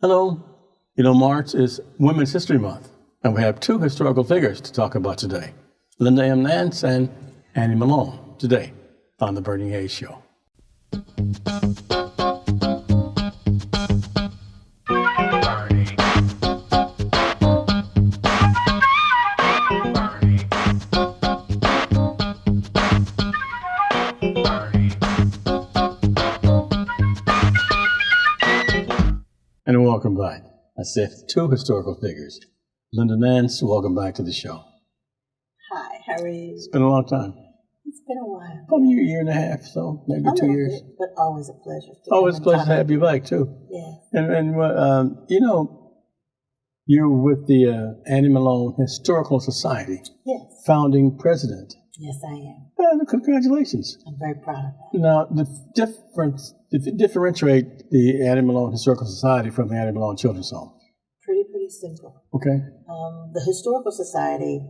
Hello. You know, March is Women's History Month, and we have two historical figures to talk about today. Linda M. Nance and Annie Malone today on The Bernie Hayes Show. And welcome back. I said two historical figures. Linda Nance, welcome back to the show. Hi, how are you? It's been a long time. It's been a while. Probably a year and a half, so maybe 2 years. But always a pleasure. Always a pleasure to have you back, too. Yeah. And you know, you're with the Annie Malone Historical Society. Yes. Founding president. Yes, I am. Congratulations. I'm very proud of that. Now, differentiate the Annie Malone Historical Society from the Annie Malone Children's Home. Pretty simple. Okay. The Historical Society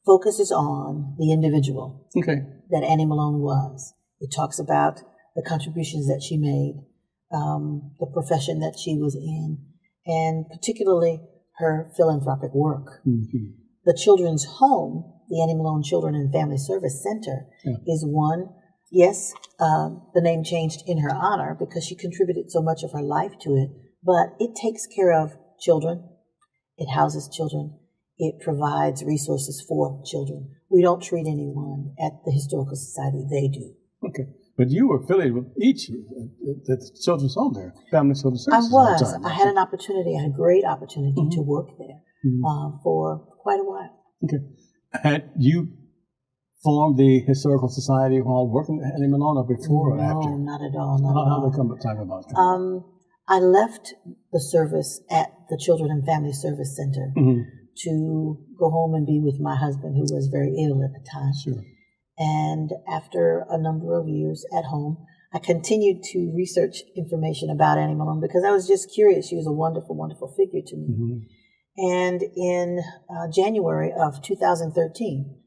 focuses on the individual that Annie Malone was. It talks about the contributions that she made, the profession that she was in, and particularly her philanthropic work. Mm-hmm. The Children's Home, the Annie Malone Children and Family Service Center, is one. Yes, the name changed in her honor because she contributed so much of her life to it, but it takes care of children. It houses children. It provides resources for children. We don't treat anyone at the Historical Society. They do. Okay. But you were affiliated with each, the Children's Home there, Family Children's Services. I was. I had an opportunity. I had a great opportunity to work there for quite a while. Okay. Had you formed the Historical Society while working at Annie Malone or before or after? No, not at all. Not at all. How did they talk about that? I left the service at the Children and Family Service Center to go home and be with my husband, who was very ill at the time. Sure. And after a number of years at home, I continued to research information about Annie Malone because I was just curious. She was a wonderful, wonderful figure to me. Mm-hmm. And in January of 2013,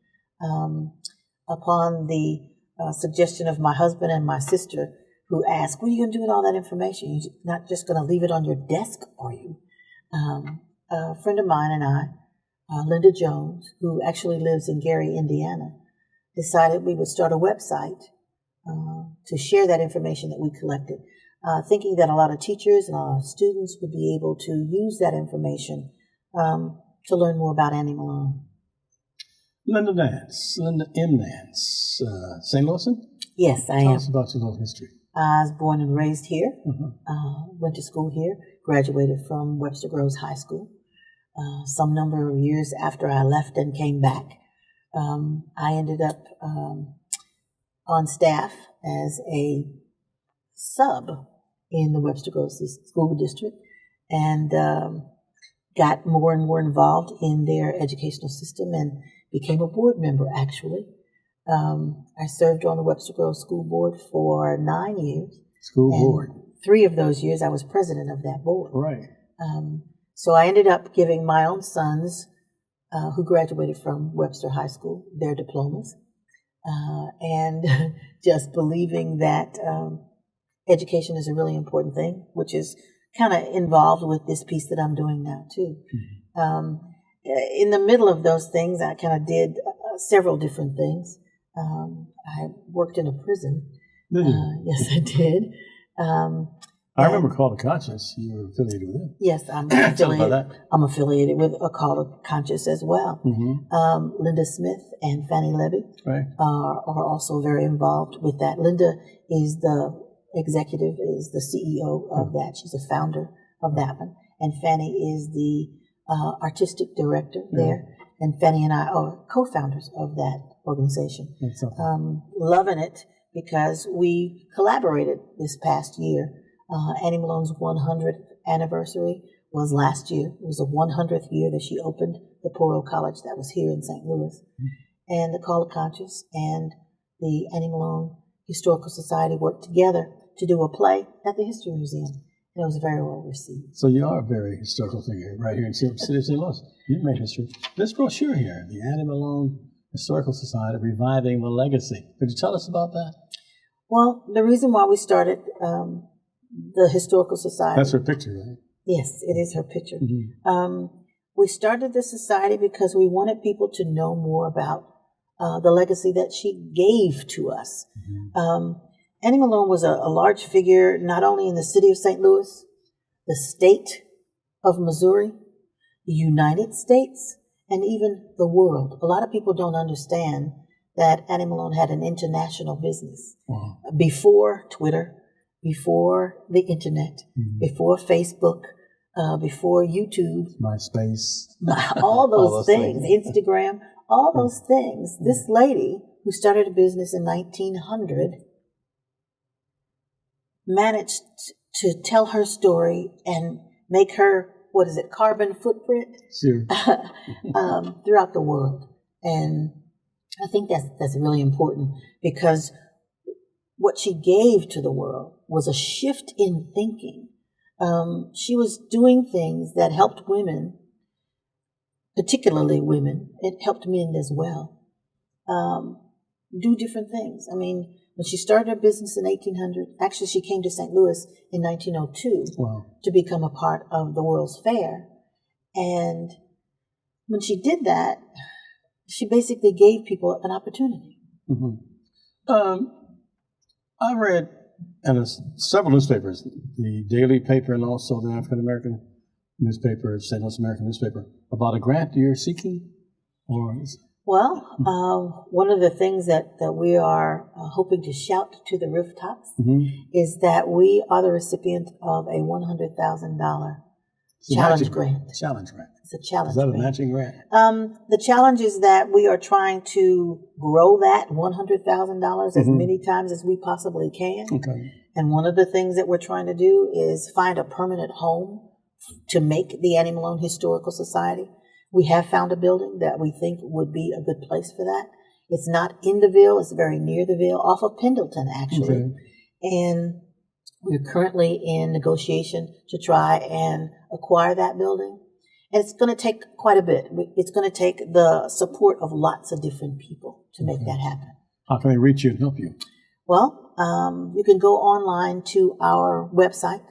upon the suggestion of my husband and my sister, who asked, what are you going to do with all that information? You're not just going to leave it on your desk, are you? A friend of mine and I, Linda Jones, who actually lives in Gary, Indiana, decided we would start a website to share that information that we collected, thinking that a lot of teachers and a lot of students would be able to use that information to learn more about Annie Malone. Linda Nance, Linda M. Nance, St. Louisan? Yes, I am. Tell us about your little history. I was born and raised here, went to school here, graduated from Webster Groves High School. Some number of years after I left and came back, I ended up on staff as a sub in the Webster Groves School District and got more and more involved in their educational system and became a board member, actually. I served on the Webster Groves School Board for 9 years. School board. 3 of those years I was president of that board. Right. So I ended up giving my own sons, who graduated from Webster High School, their diplomas, and just believing that education is a really important thing, which is kind of involved with this piece that I'm doing now, too. In the middle of those things, I kind of did several different things. I worked in a prison. Yes, I did. I remember Call to Conscience. You were affiliated with them. Yes, I'm affiliated with a Call to Conscience as well. Linda Smith and Fannie Levy are also very involved with that. Linda is the executive, is the CEO of that. She's a founder of that one. And Fannie is the artistic director there. And Fannie and I are co-founders of that organization. Loving it because we collaborated this past year. Annie Malone's 100th anniversary was last year. It was the 100th year that she opened the Poro College that was here in St. Louis. And the Call of Conscience and the Annie Malone Historical Society worked together to do a play at the History Museum. And it was very well received. So you are a very historical figure right here in the city of St. Louis. You've made history. This brochure here, the Annie Malone Historical Society, Reviving the Legacy. Could you tell us about that? Well, the reason why we started the Historical Society. That's her picture, right? Yes, it is her picture. Mm-hmm. We started the society because we wanted people to know more about the legacy that she gave to us. Mm-hmm. Annie Malone was a large figure, not only in the city of St. Louis, the state of Missouri, the United States, and even the world. A lot of people don't understand that Annie Malone had an international business. Wow. Before Twitter, before the internet, mm-hmm. before Facebook, before YouTube. MySpace. All those things. Instagram, all those things. Mm-hmm. This lady who started a business in 1900 managed to tell her story and make her, carbon footprint? Sure. Throughout the world. And I think that's really important, because what she gave to the world was a shift in thinking. She was doing things that helped women, particularly women. It helped men as well, do different things. I mean, when she started her business in 1800, actually she came to St. Louis in 1902 wow. to become a part of the World's Fair. And when she did that, she basically gave people an opportunity. Mm-hmm. I read in several newspapers, the Daily paper and also the African American newspaper, St. Louis American newspaper, about a grant you're seeking? Well, one of the things that we are hoping to shout to the rooftops mm-hmm. is that we are the recipient of a $100,000 challenge grant. Challenge grant. It's a challenge Is that grant. a matching grant? The challenge is that we are trying to grow that $100,000 mm-hmm. as many times as we possibly can. Okay. And one of the things that we're trying to do is find a permanent home to make the Annie Malone Historical Society. We have found a building that we think would be a good place for that. It's not in the Ville, it's very near the Ville, off of Pendleton, actually. Okay. And we're currently in negotiation to try and acquire that building. And it's going to take quite a bit. It's going to take the support of lots of different people to make that happen. How can they reach you and help you? Well, you can go online to our website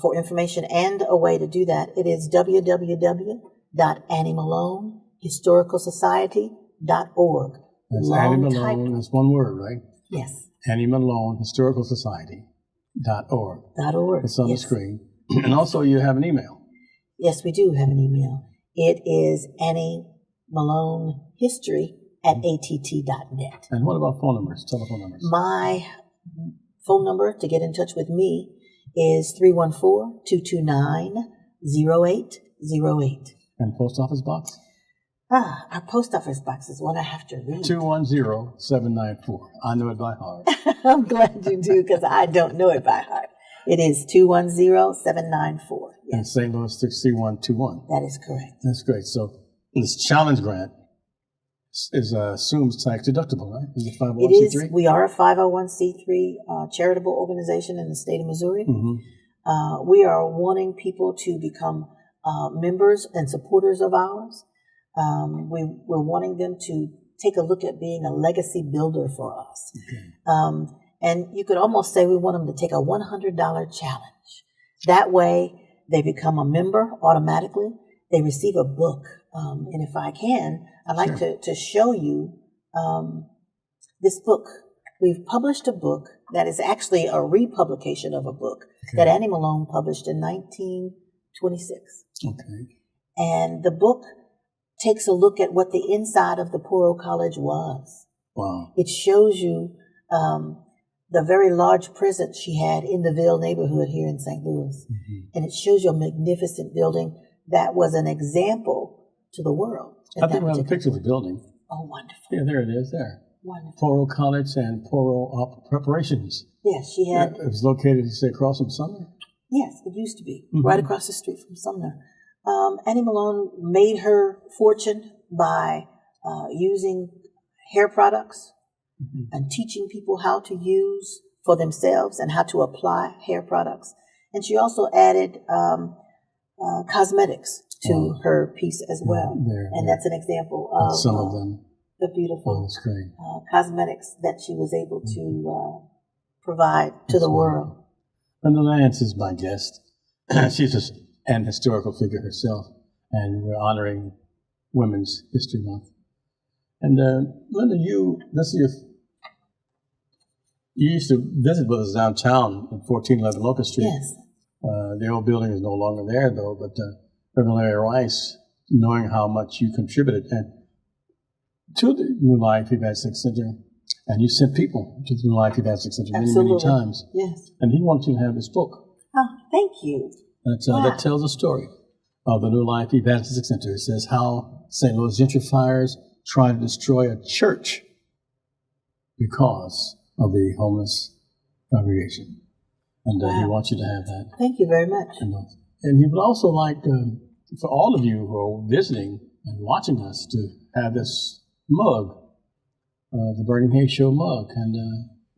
for information and a way to do that. It is www.AnnieMaloneHistoricalSociety.org. That's Annie Malone, that's one word, right? Yes. Annie Malone HistoricalSociety.org. It's on the screen. And also you have an email. Yes, we do have an email. It is AnnieMaloneHistory@att.net. And what about phone numbers, telephone numbers? My phone number to get in touch with me is 314-229-0808. And post office box? Our post office box is one I have to read. 210-794. I know it by heart. I'm glad you do, because I don't know it by heart. It is 210-794. Yes. And St. Louis 63121. That is correct. That's great. So this challenge grant assumes tax deductible, right? Is it 501c3? It is. We are a 501c3 charitable organization in the state of Missouri. Mm-hmm. We are wanting people to become members and supporters of ours. We're wanting them to take a look at being a legacy builder for us. Okay. And you could almost say we want them to take a $100 challenge. That way, they become a member automatically. They receive a book. And if I can, I'd like to show you this book. We've published a book that is actually a republication of a book that Annie Malone published in 1926. Okay. And the book takes a look at what the inside of the Poor Old College was. Wow. It shows you the very large presence she had in the Ville neighborhood here in St. Louis. Mm-hmm. And it shows you a magnificent building that was an example to the world. I think we have a picture of the building. Oh, wonderful. Yeah, there it is, there. Wonderful. Poor Old College and Poor Old Preparations. Yes, she had. It was located, you say, across from Sumner? Yes, it used to be, right across the street from Sumner. Annie Malone made her fortune by using hair products and teaching people how to use for themselves and how to apply hair products. And she also added cosmetics to her piece as well. And that's an example of some of them. The beautiful cosmetics that she was able to provide to the world. Linda Nance is my guest. she's just an historical figure herself, and we're honoring Women's History Month. And Linda, you used to visit with us downtown at 1411 Locust Street. Yes. The old building is no longer there, though, but Reverend Larry Rice, knowing how much you contributed to the New Life Evangelistic Center, and you sent people to the New Life Evangelistic Center many times. Yes. And he wants you to have this book. Oh, thank you. That tells a story of the New Life Evangelistic Center. It says how St. Louis gentrifiers try to destroy a church because of the homeless congregation. And he wants you to have that. Thank you very much. And he would also like, for all of you who are visiting and watching us, to have this mug, the Burning Hay Show mug. And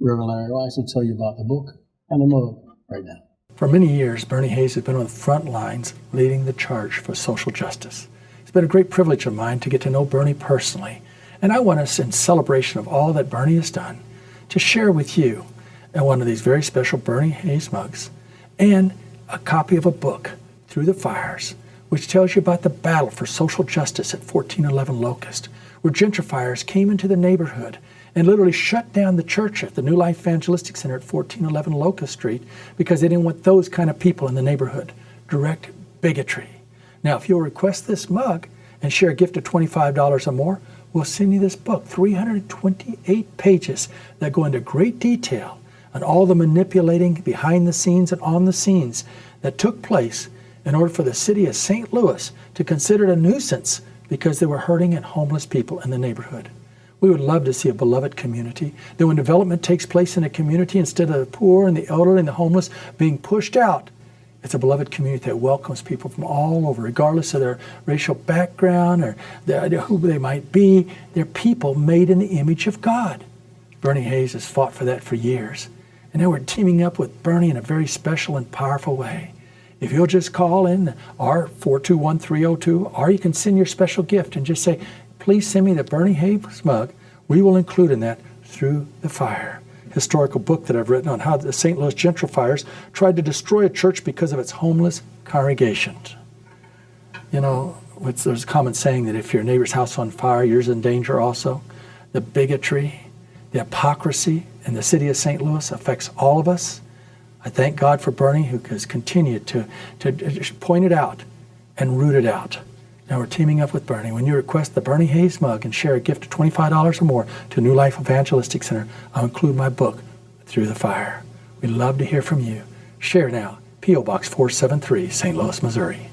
Reverend Larry Rice will tell you about the book and the mug right now. For many years, Bernie Hayes has been on the front lines leading the charge for social justice. It's been a great privilege of mine to get to know Bernie personally, and I want us, in celebration of all that Bernie has done, to share with you one of these very special Bernie Hayes mugs and a copy of a book, Through the Fires, which tells you about the battle for social justice at 1411 Locust, where gentrifiers came into the neighborhood and literally shut down the church at the New Life Evangelistic Center at 1411 Locust Street because they didn't want those kind of people in the neighborhood. Direct bigotry. Now, if you'll request this mug and share a gift of $25 or more, we'll send you this book, 328 pages that go into great detail on all the manipulating behind the scenes and on the scenes that took place in order for the city of St. Louis to consider it a nuisance because there were hurting and homeless people in the neighborhood. We would love to see a beloved community that when development takes place in a community, instead of the poor and the elderly and the homeless being pushed out, it's a beloved community that welcomes people from all over, regardless of their racial background or who they might be. They're people made in the image of God. Bernie Hayes has fought for that for years. And now we're teaming up with Bernie in a very special and powerful way. If you'll just call in our 421-302, or you can send your special gift and just say, please send me the Bernie Hayes mug. We will include in that Through the Fire, historical book that I've written on how the St. Louis gentrifiers tried to destroy a church because of its homeless congregations. You know, there's a common saying that if your neighbor's house on fire, yours in danger also. The bigotry, the hypocrisy in the city of St. Louis affects all of us. I thank God for Bernie, who has continued to point it out and root it out. Now we're teaming up with Bernie. When you request the Bernie Hayes mug and share a gift of $25 or more to New Life Evangelistic Center, I'll include my book, Through the Fire. We'd love to hear from you. Share now, P.O. Box 473, St. Louis, Missouri.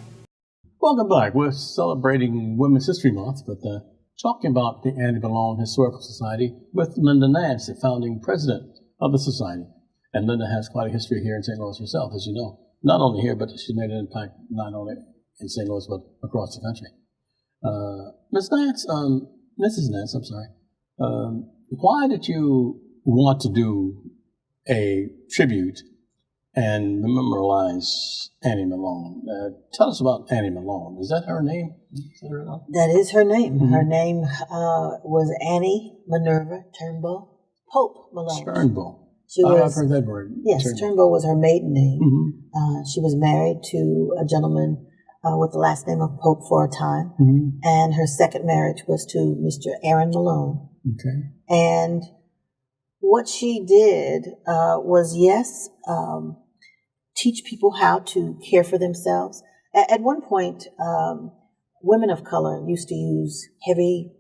Welcome back. We're celebrating Women's History Month, but talking about the Annie Malone Historical Society with Linda Nance, the founding president of the society. And Linda has quite a history here in St. Louis herself, as you know. Not only here, but she's made an impact not only in St. Louis, but across the country. Mrs. Nance, I'm sorry. Why did you want to do a tribute and memorialize Annie Malone? Tell us about Annie Malone. Is that her name? That is her name. Mm-hmm. Her name was Annie Minerva Turnbull Pope Malone. Turnbull. I've heard that word. Yes, Turnbull was her maiden name. Mm-hmm. She was married to a gentleman with the last name of Pope for a time. Mm-hmm. And her second marriage was to Mr. Aaron Malone. Okay. And what she did was, teach people how to care for themselves. At one point, women of color used to use heavy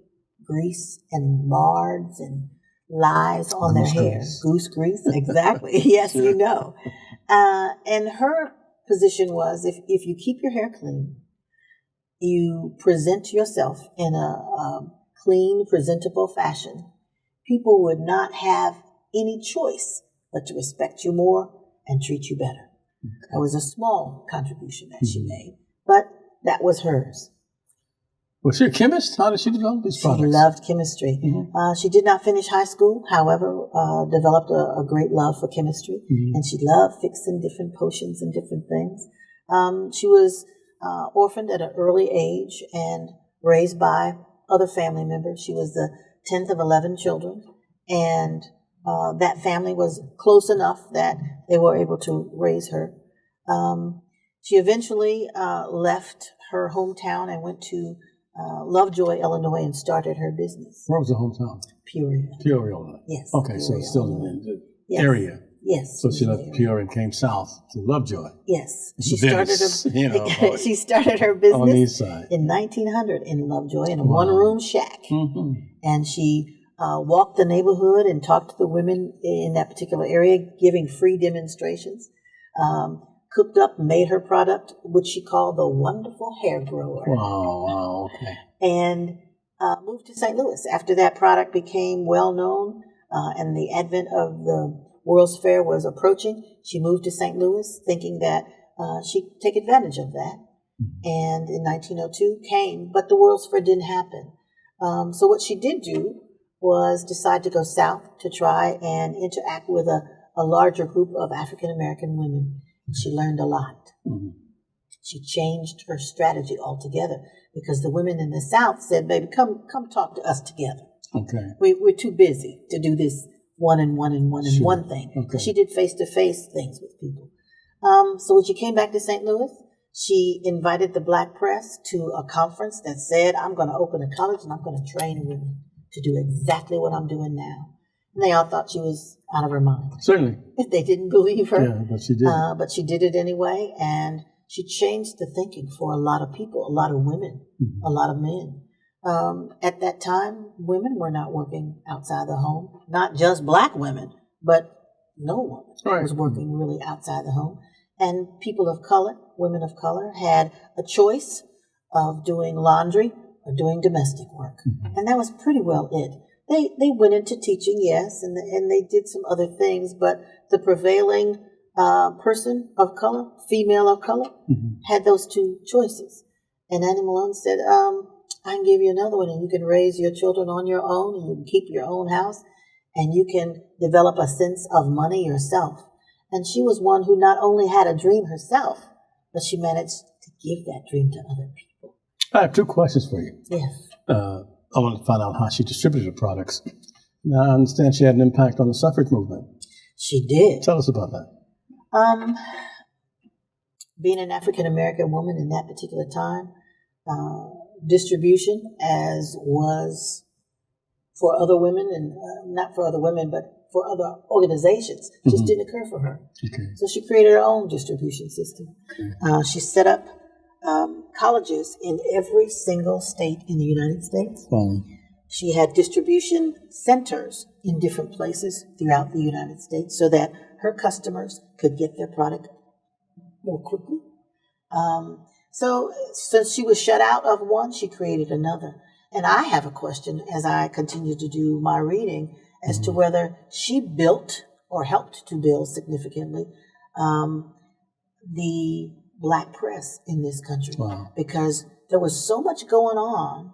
grease and lards and lies on their hair. Goose grease, exactly. Yes, sure. You know. And her position was, if you keep your hair clean, you present yourself in a clean, presentable fashion, people would not have any choice but to respect you more and treat you better. Okay. That was a small contribution that she made, but that was hers. Was she a chemist? How did she develop these products? She loved chemistry. Mm-hmm. She did not finish high school, however, developed a great love for chemistry, and she loved fixing different potions and different things. She was orphaned at an early age and raised by other family members. She was the 10th of 11 children, and that family was close enough that they were able to raise her. She eventually left her hometown and went to Lovejoy, Illinois, and started her business. Where was the hometown? Peoria. Peoria. Yes. Okay, Peoria, so it's still in the area. Yes. So she left Peoria and came south to Lovejoy. Yes. She started her business on the east side in 1900 in Lovejoy in a one-room shack. Mm-hmm. And she walked the neighborhood and talked to the women in that particular area, giving free demonstrations. Cooked up and made her product, which she called the Wonderful Hair Grower. Wow, okay. And moved to St. Louis. After that product became well known and the advent of the World's Fair was approaching, she moved to St. Louis thinking that she'd take advantage of that. And in 1902 came, but the World's Fair didn't happen. So what she did do was decide to go south to try and interact with a larger group of African American women. She learned a lot. Mm-hmm. She changed her strategy altogether because the women in the South said, baby, come talk to us together. Okay. We're too busy to do this one thing. Okay. She did face-to-face things with people. So when she came back to St. Louis, she invited the Black press to a conference that said, I'm going to open a college and I'm going to train women to do exactly what I'm doing now. And they all thought she was out of her mind. Certainly. They didn't believe her. Yeah, but she did. But she did it anyway, and she changed the thinking for a lot of people, a lot of women, a lot of men. At that time, women were not working outside the home. Not just Black women, but no one was working really outside the home. And people of color, women of color, had a choice of doing laundry or doing domestic work. Mm-hmm. And that was pretty well it. They went into teaching, yes, and they did some other things, but the prevailing person of color, female of color, had those two choices. And Annie Malone said, I can give you another one, and you can raise your children on your own, and you can keep your own house, and you can develop a sense of money yourself. And she was one who not only had a dream herself, but she managed to give that dream to other people. I have two questions for you. Yes. I want to find out how she distributed her products. Now, I understand she had an impact on the suffrage movement. She did. Tell us about that. Being an African-American woman in that particular time, distribution, as was for other women, and not for other women, but for other organizations, just didn't occur for her. Okay. So she created her own distribution system. Okay. She set up colleges in every single state in the United States. She had distribution centers in different places throughout the United States so that her customers could get their product more quickly. So since she was shut out of one, she created another. And I have a question as I continue to do my reading as to whether she built or helped to build significantly the Black press in this country. Wow. Because there was so much going on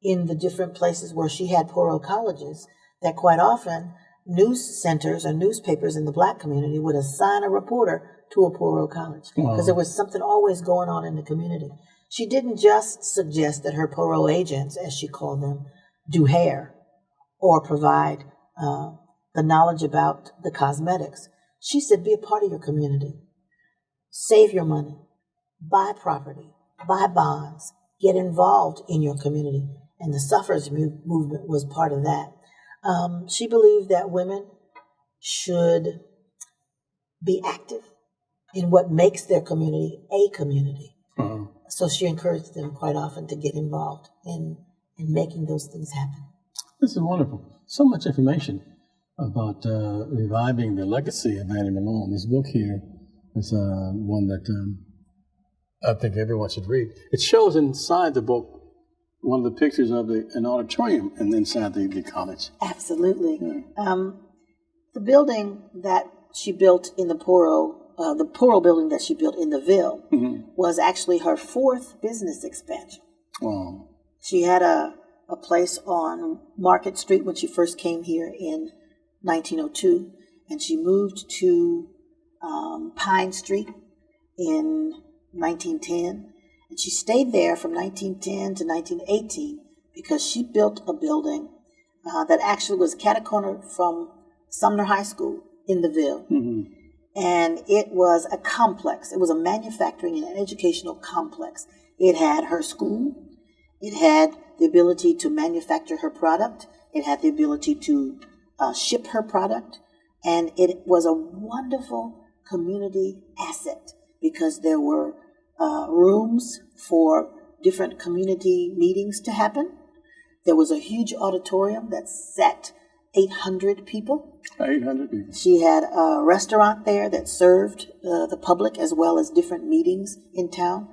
in the different places where she had Poro colleges that quite often news centers or newspapers in the Black community would assign a reporter to a Poro college because there was something always going on in the community. She didn't just suggest that her Poro agents, as she called them, do hair or provide the knowledge about the cosmetics. She said, be a part of your community. Save your money, buy property, buy bonds, get involved in your community. And the suffrage movement was part of that. She believed that women should be active in what makes their community a community. So she encouraged them quite often to get involved in making those things happen. This is wonderful. So much information about reviving the legacy of Annie Malone. This book here is one that I think everyone should read. It shows inside the book one of the pictures of an auditorium and inside the college. Absolutely. Yeah. The building that she built in the Poro building that she built in the Ville was actually her fourth business expansion. Wow. She had a place on Market Street when she first came here in 1902, and she moved to Pine Street in 1910, and she stayed there from 1910 to 1918 because she built a building that actually was cat-a-corner from Sumner High School in the Ville. And it was a complex. It was a manufacturing and an educational complex. It had her school. It had the ability to manufacture her product. It had the ability to ship her product. And it was a wonderful community asset because there were rooms for different community meetings to happen. There was a huge auditorium that sat 800 people. 800 people. She had a restaurant there that served the public as well as different meetings in town,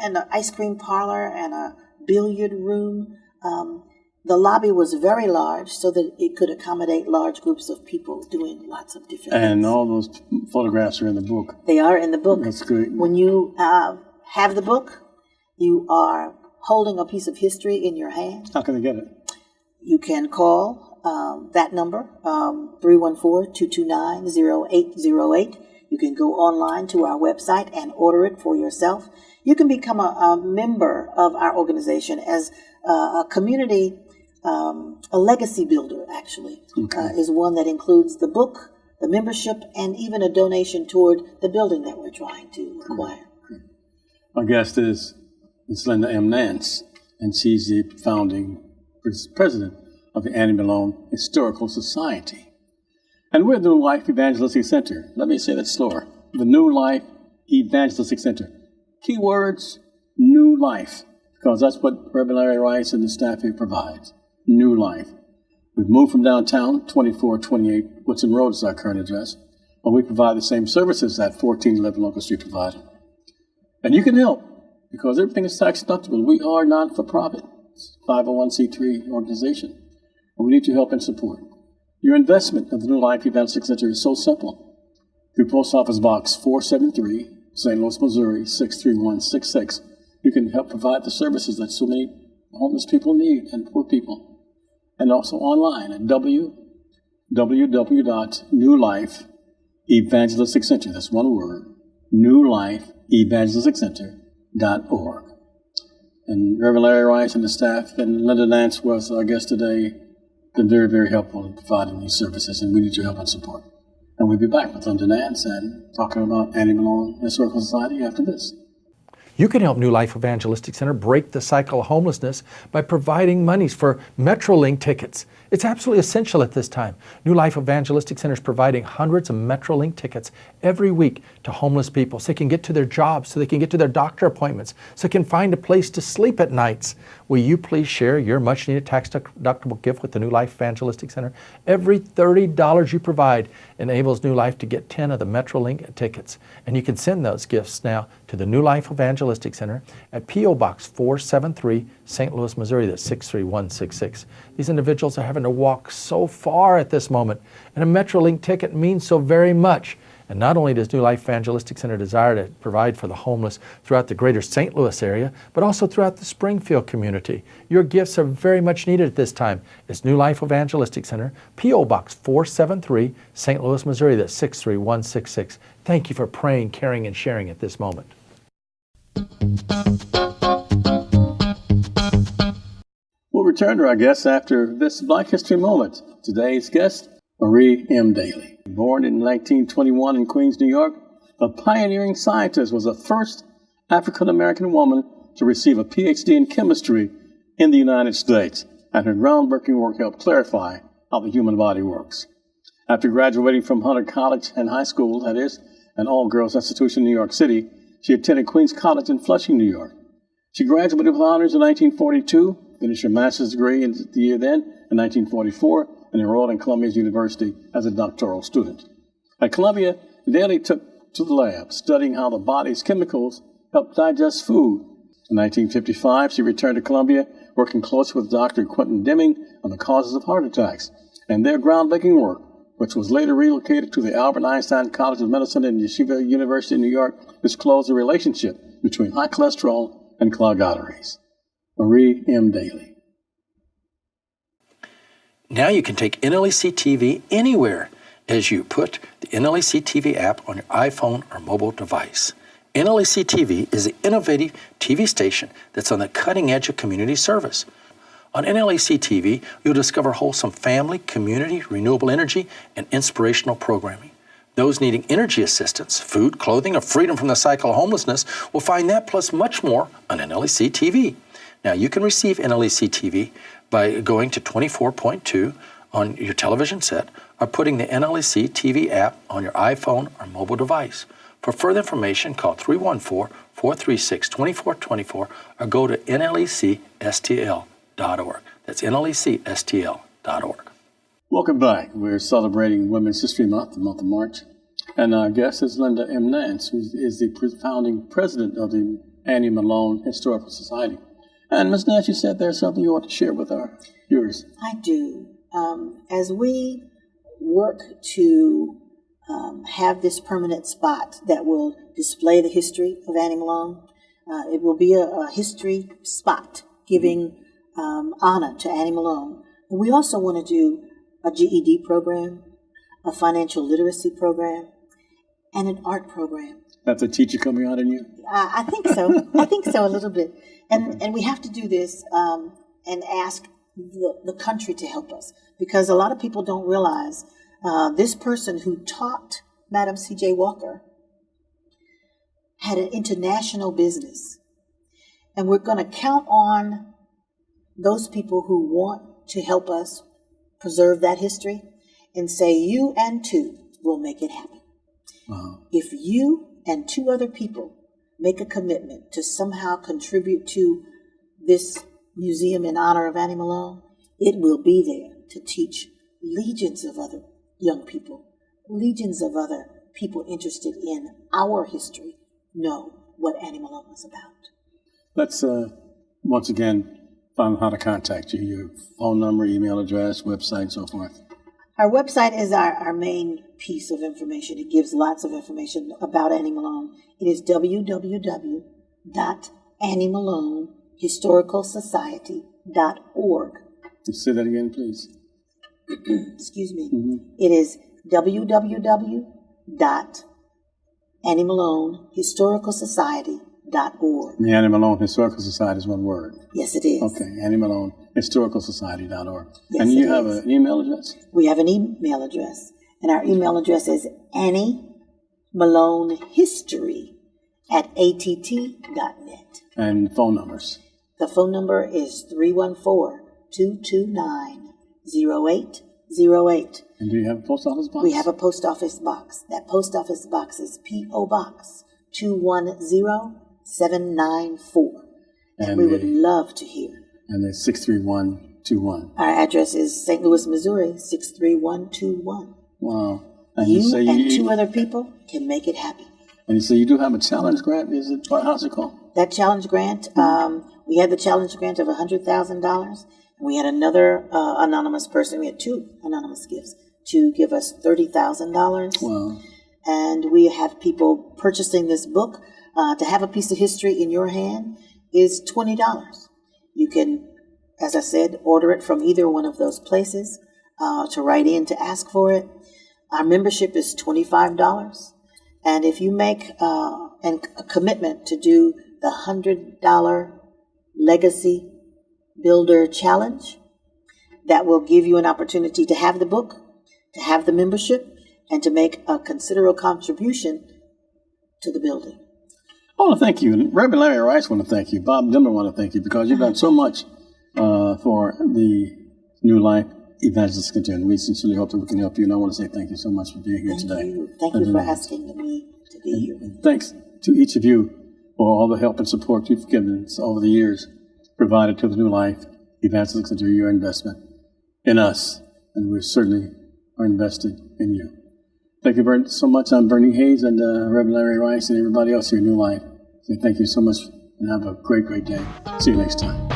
and an ice cream parlor and a billiard room. The lobby was very large so that it could accommodate large groups of people doing lots of different things. And all those photographs are in the book. They are in the book. That's great. When you have the book, you are holding a piece of history in your hand. How can they get it? You can call that number, 314-229-0808. You can go online to our website and order it for yourself. You can become a member of our organization as a community, a legacy builder, actually, is one that includes the book, the membership, and even a donation toward the building that we're trying to acquire. Our guest is Ms. Linda M. Nance, and she's the founding president of the Annie Malone Historical Society. And we're the New Life Evangelistic Center. Let me say that slower. The New Life Evangelistic Center. Keywords, new life, because that's what Reverend Larry Rice and the staff here provides. New life. We've moved from downtown, 2428 Woodson Road is our current address, but we provide the same services that 1411 Locust Street provided. And you can help, because everything is tax deductible. We are not-for-profit, 501c3 organization. And we need your help and support. Your investment of the New Life Evangelistic Center is so simple. Through Post Office Box 473, St. Louis, Missouri, 63166, you can help provide the services that so many homeless people need and poor people. And also online at www.newlifeevangelisticcenter, that's one word, newlifeevangelisticcenter.org. And Reverend Larry Rice and the staff, and Linda Nance was our guest today, been very, very helpful in providing these services, and we need your help and support. And we'll be back with Linda Nance and talking about Annie Malone Historical Society after this. You can help New Life Evangelistic Center break the cycle of homelessness by providing monies for Metrolink tickets. It's absolutely essential at this time. New Life Evangelistic Center is providing hundreds of Metrolink tickets every week to homeless people so they can get to their jobs, so they can get to their doctor appointments, so they can find a place to sleep at nights. Will you please share your much-needed tax-deductible gift with the New Life Evangelistic Center? Every $30 you provide enables New Life to get 10 of the Metrolink tickets. And you can send those gifts now to the New Life Evangelistic Center at P.O. Box 473, St. Louis, Missouri. That's 63166. These individuals are having to walk so far at this moment, and a Metrolink ticket means so very much. And not only does New Life Evangelistic Center desire to provide for the homeless throughout the greater St. Louis area, but also throughout the Springfield community. Your gifts are very much needed at this time. It's New Life Evangelistic Center, P.O. Box 473, St. Louis, Missouri. That's 63166. Thank you for praying, caring, and sharing at this moment. We'll return to our guests after this Black History Moment. Today's guest, Marie M. Daley. Born in 1921 in Queens, New York, the pioneering scientist was the first African-American woman to receive a Ph.D. in chemistry in the United States, and her groundbreaking work helped clarify how the human body works. After graduating from Hunter College and High School, that is, an all-girls institution in New York City, she attended Queens College in Flushing, New York. She graduated with honors in 1942, finished her master's degree in the year then, in 1944, and enrolled in Columbia University as a doctoral student. At Columbia, Daley took to the lab, studying how the body's chemicals help digest food. In 1955, she returned to Columbia, working closely with Dr. Quentin Deming on the causes of heart attacks, and their groundbreaking work, which was later relocated to the Albert Einstein College of Medicine and Yeshiva University in New York, disclosed the relationship between high cholesterol and clogged arteries. Marie M. Daley. Now you can take NLEC TV anywhere as you put the NLEC TV app on your iPhone or mobile device. NLEC TV is an innovative TV station that's on the cutting edge of community service. On NLEC TV, you'll discover wholesome family, community, renewable energy, and inspirational programming. Those needing energy assistance, food, clothing, or freedom from the cycle of homelessness will find that plus much more on NLEC TV. Now, you can receive NLEC TV by going to 24.2 on your television set or putting the NLEC TV app on your iPhone or mobile device. For further information, call 314-436-2424 or go to nlecstl.org. That's nlecstl.org. Welcome back. We're celebrating Women's History Month, the month of March. And our guest is Linda M. Nance, who is the founding president of the Annie Malone Historical Society. And Ms. Nance, you said there's something you want to share with our viewers. I do. As we work to have this permanent spot that will display the history of Annie Malone, it will be a history spot giving honor to Annie Malone. And we also want to do a GED program, a financial literacy program, and an art program. That's a teacher coming out in you? I think so. I think so, a little bit. And we have to do this and ask the country to help us, because a lot of people don't realize this person who taught Madam C.J. Walker had an international business. And we're going to count on those people who want to help us preserve that history and say, you and two will make it happen. Wow. If you and two other people make a commitment to somehow contribute to this museum in honor of Annie Malone, it will be there to teach legions of other young people, legions of other people interested in our history know what Annie Malone was about. Let's once again find out how to contact you, your phone number, email address, website, and so forth. Our website is our main piece of information. It gives lots of information about Annie Malone. It is www.anniemalonehistoricalsociety.org. Say that again, please. Excuse me. Mm-hmm. It is www.anniemalonehistoricalsociety.org. The Annie Malone Historical Society is one word. Yes, it is. Okay, Annie Malone HistoricalSociety.org. Yes, and you have an email address? We have an email address. And our email address is anniemalonehistory@att.net. And phone numbers? The phone number is 314-229-0808. And do you have a post office box? We have a post office box. That post office box is P.O. Box 210794. And we would love to hear. And it's 63121. Our address is St. Louis, Missouri, 63121. Wow. And you and two other people can make it happen. And you say you do have a challenge grant. How's it called? That challenge grant, we had the challenge grant of $100,000. We had another anonymous person. We had two anonymous gifts to give us $30,000. Wow. And we have people purchasing this book. To have a piece of history in your hand is $20. You can, as I said, order it from either one of those places to write in to ask for it. Our membership is $25. And if you make a commitment to do the $100 Legacy Builder Challenge, that will give you an opportunity to have the book, to have the membership, and to make a considerable contribution to the building. I want to thank you. Reverend Larry Rice want to thank you. Bob Dimmer want to thank you because you've done so much for the New Life Evangelist Contingent. We sincerely hope that we can help you, and I want to say thank you so much for being here today. Thank you for asking me to be here. Thanks to each of you for all the help and support you've given us over the years, provided to the New Life Evangelist Contingent, your investment in us, and we certainly are invested in you. Thank you so much. I'm Bernie Hayes and Reverend Larry Rice and everybody else here in New Life. So thank you so much and have a great, great day. See you next time.